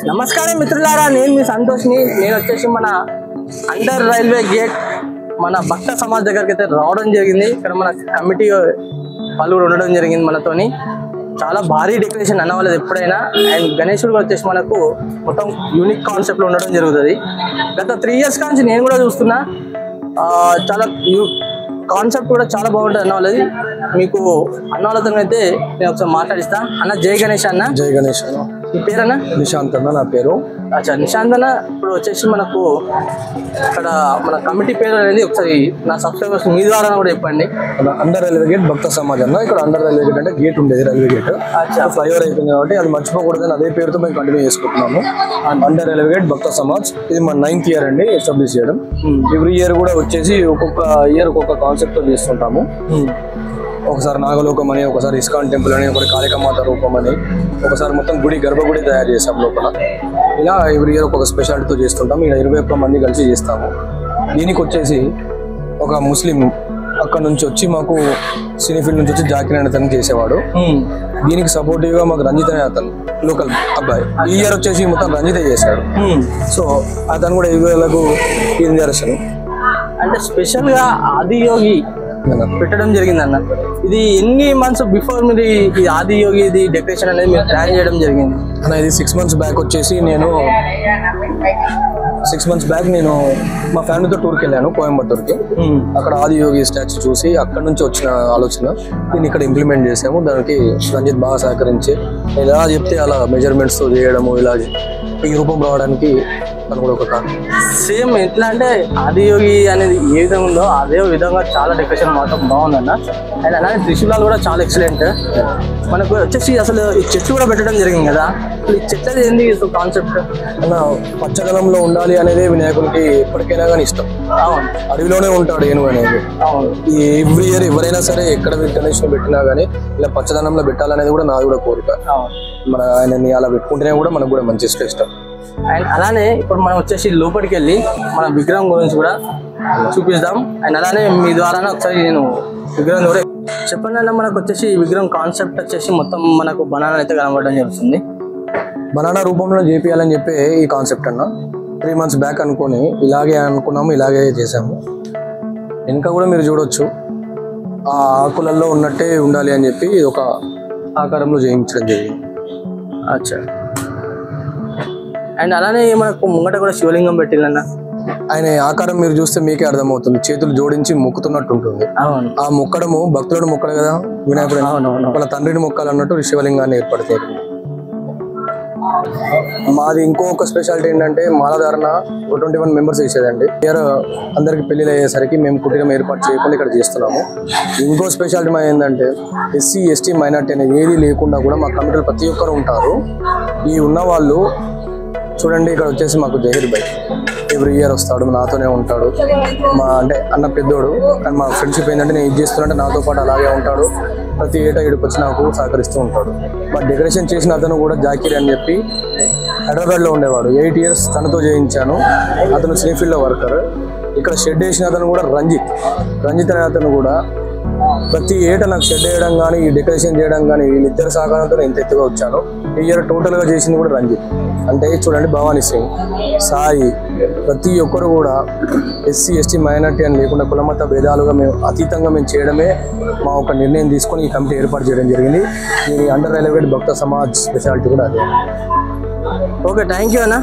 నమస్కారం మిత్రులారా, నేను మీ సంతోష్ని. నేను వచ్చేసి మన అండర్ రైల్వే గేట్ మన భక్త సమాజ్ దగ్గరికి అయితే రావడం జరిగింది. ఇక్కడ మన కమిటీ పలువురు ఉండడం జరిగింది మనతోని. చాలా భారీ డెకరేషన్ అన్న వాళ్ళది ఎప్పుడైనా. అండ్ గణేశుడు వచ్చేసి మనకు మొత్తం యూనిక్ కాన్సెప్ట్లో ఉండడం జరుగుతుంది. గత 3 years నుంచి నేను కూడా చూస్తున్నా. చాలా కాన్సెప్ట్ కూడా చాలా బాగుంటుంది అన్న వాళ్ళది. మీకు అన్న వాళ్ళతో అయితే నేను ఒకసారి మాట్లాడిస్తా. అన్న జై గణేష్. అన్న జై గణేష్. మీ పేరన్నా? నిశాంత్ అన్న నా పేరు. అచ్చా, నిశాంత్ అన్న. ఇప్పుడు వచ్చేసి మనకు ఇక్కడ మన కమిటీ పేరు అనేది ఒకసారి నా సబ్స్క్రైబర్స్ మీ ద్వారా కూడా చెప్పండి. అండర్ రైల్వే గేట్ భక్త సమాజ్ అన్న. ఇక్కడ అండర్ రైల్వే గేట్ అంటే గేట్ ఉండేది, రైల్వే గేట్. ఫ్లైఓవర్ అయిపోయింది కాబట్టి అది మర్చిపోకూడదని అదే పేరుతో మేము కంటిన్యూ చేసుకుంటున్నాము. అండర్ రైల్వే గేట్ భక్త సమాజ్. ఇది మన 9th year అండి ఎస్టాబ్లిష్ చేయడం. ఎవ్రీ ఇయర్ కూడా వచ్చేసి ఒక్కొక్క ఇయర్ ఒక్కొక్క కాన్సెప్ట్ తో చేస్తుంటాము. ఒకసారి నాగలోకం అని, ఒకసారి ఇస్కాన్ టెంపుల్ అని, ఒకటి కాళికామాత రూపం అని, ఒకసారి మొత్తం గుడి గర్భగుడి తయారు చేస్తాం లోపల. ఇలా ఎవ్రీ ఇయర్ ఒక్కొక్క స్పెషాలిటీతో చేస్తుంటాం. ఇలా 21 మంది కలిసి చేస్తాము. దీనికి వచ్చేసి ఒక ముస్లిం అక్కడ నుంచి వచ్చి మాకు సినీ ఫీల్డ్ నుంచి వచ్చి జాకిర్ అనే అతను చేసేవాడు. దీనికి సపోర్టివ్ గా మాకు రంజిత్ అనే అతను లోకల్ అబ్బాయి ఈ ఇయర్ వచ్చేసి మొత్తం రంజితే చేశాడు. సో అతను కూడా ఇవాళకు దర్శనం అంటే స్పెషల్ గా ఆదియోగి పెట్టడం జరిగింది అన్న. ఇది ఎన్ని మంత్స్ బిఫోర్ మీరు ఈ ఆదియోగి ఇది డెకరేషన్ అనేది మీరు ప్లాన్ చేయడం జరిగింది అన్న? ఇది 6 months బ్యాక్ వచ్చేసి నేను 6 months బ్యాక్ నేను మా ఫ్యామిలీతో టూర్కి వెళ్ళాను కోయంబత్తూర్కి. అక్కడ ఆదియోగి స్టాచ్యూ చూసి అక్కడ నుంచి వచ్చిన ఆలోచన దీన్ని ఇక్కడ ఇంప్లిమెంట్ చేసాము. దానికి రంజిత్ బాగా సహకరించి ఎలా చెప్తే అలా మెజర్మెంట్స్తో చేయడము, ఇలా ఈ రూపం రావడానికి తను కూడా ఒక కారణం. సేమ్ ఎట్లా అంటే ఆదియోగి అనేది ఏ విధంగా ఉందో అదే విధంగా చాలా డెకరేషన్ మాత్రం బాగుందన్న. అండ్ అలానే త్రిశూలాలు కూడా చాలా ఎక్సలెంట్. మనకు వచ్చేసి అసలు ఈ చెట్లు కూడా పెట్టడం జరిగింది కదా, ఈ చెట్లది ఏంది కాన్సెప్ట్ అన్న? పచ్చదనంలో ఉండాలి అనేది వినాయకుడికి ఎప్పటికైనా కానీ ఇష్టం. అవును, అడవిలోనే ఉంటాడు ఏనుగు అనేది. అవును, ఈ ఎవ్రీ ఇయర్ ఎవరైనా సరే ఎక్కడ గణేష్ పెట్టినా కానీ ఇలా పచ్చదనంలో పెట్టాలనేది కూడా నాది కూడా కోరిక. మన ఆయనని అలా పెట్టుకుంటేనే కూడా మనకు కూడా మంచి ఇష్టం. అండ్ అలానే ఇప్పుడు మనం వచ్చేసి లోపలికి వెళ్ళి మన విగ్రహం గురించి కూడా చూపిస్తాం. అండ్ అలానే మీ ద్వారా ఒకసారి నేను విగ్రహం కూడా చెప్పండి అన్న. మనకు వచ్చేసి ఈ విగ్రహం కాన్సెప్ట్ వచ్చేసి మొత్తం మనకు బనానా అయితే కనబడడం జరుగుతుంది. బనానా రూపంలో చేపియాలని చెప్పి ఈ కాన్సెప్ట్ అన్న 3 months బ్యాక్ అనుకొని ఇలాగే అనుకున్నాము, ఇలాగే చేసాము. ఇంకా కూడా మీరు చూడొచ్చు ఆ ఆకులలో ఉన్నట్టే ఉండాలి అని చెప్పి ఒక ఆకారంలో చేయించడం జరిగింది. అచ్చా. అండ్ అలానే మనకు ముంగట కూడా శివలింగం పెట్టిందన్న. ఆయన ఆకారం మీరు చూస్తే మీకే అర్థమవుతుంది, చేతులు జోడించి మొక్కుతున్నట్టు ఉంటుంది. ఆ మొక్కడము భక్తులను మొక్కడు కదా వినాయకుడు, వాళ్ళ తండ్రిని మొక్కాలన్నట్టు శివలింగాన్ని ఏర్పడతాయి. మాది ఇంకొక స్పెషాలిటీ ఏంటంటే మాలధారణ 21 members వేసేదండి. ఇయర్ అందరికి పెళ్లిళ్ళు అయ్యేసరికి మేము కుటీరం ఏర్పాటు చేయకుండా ఇక్కడ చేస్తున్నాము. ఇంకో స్పెషాలిటీ మా ఏంటంటే SC ST మైనార్టీ అనేది ఏది లేకుండా కూడా మా కమిటీలో ప్రతి ఒక్కరు ఉంటారు. ఈ ఉన్న వాళ్ళు చూడండి, ఇక్కడ వచ్చేసి మాకు జహీర్ భాయ్ ఎవ్రీ ఇయర్ వస్తాడు, నాతోనే ఉంటాడు. మా అంటే అన్న పెద్దోడు, కానీ మా ఫ్రెండ్షిప్ ఏంటంటే నేను ఇది చేస్తున్నట్టే నాతో పాటు అలాగే ఉంటాడు. ప్రతి ఏటా ఇక్కడికి వచ్చి నాకు సహకరిస్తూ ఉంటాడు. మా డెకరేషన్ చేసిన అతను కూడా జాకిర్ అని చెప్పి హైదరాబాద్లో ఉండేవాడు. 8 years తనతో చేయించాను. అతను సినీఫీల్డ్లో వర్కర్. ఇక్కడ షెడ్ వేసిన అతను కూడా రంజిత్ అనే అతను కూడా ప్రతి ఏటా నాకు షెడ్ వేయడం కానీ ఈ డెకరేషన్ చేయడం కానీ వీళ్ళిద్దరు సహకారంతో నేను ఎత్తుగా వచ్చాను. ఈ ఇయర్ టోటల్గా చేసింది కూడా రంజిత్. అంటే చూడండి, భవానీ సింగ్, సాయి, ప్రతి ఒక్కరు కూడా SC ST మైనార్టీ అని లేకుండా కులమత భేదాలుగా మేము అతీతంగా మేము చేయడమే మా ఒక నిర్ణయం తీసుకొని ఈ కమిటీ ఏర్పాటు చేయడం జరిగింది. ఈ అండర్ రైల్వే భక్త సమాజ్ స్పెషాలిటీ కూడా అదే. ఓకే, థ్యాంక్ యూ అన్న.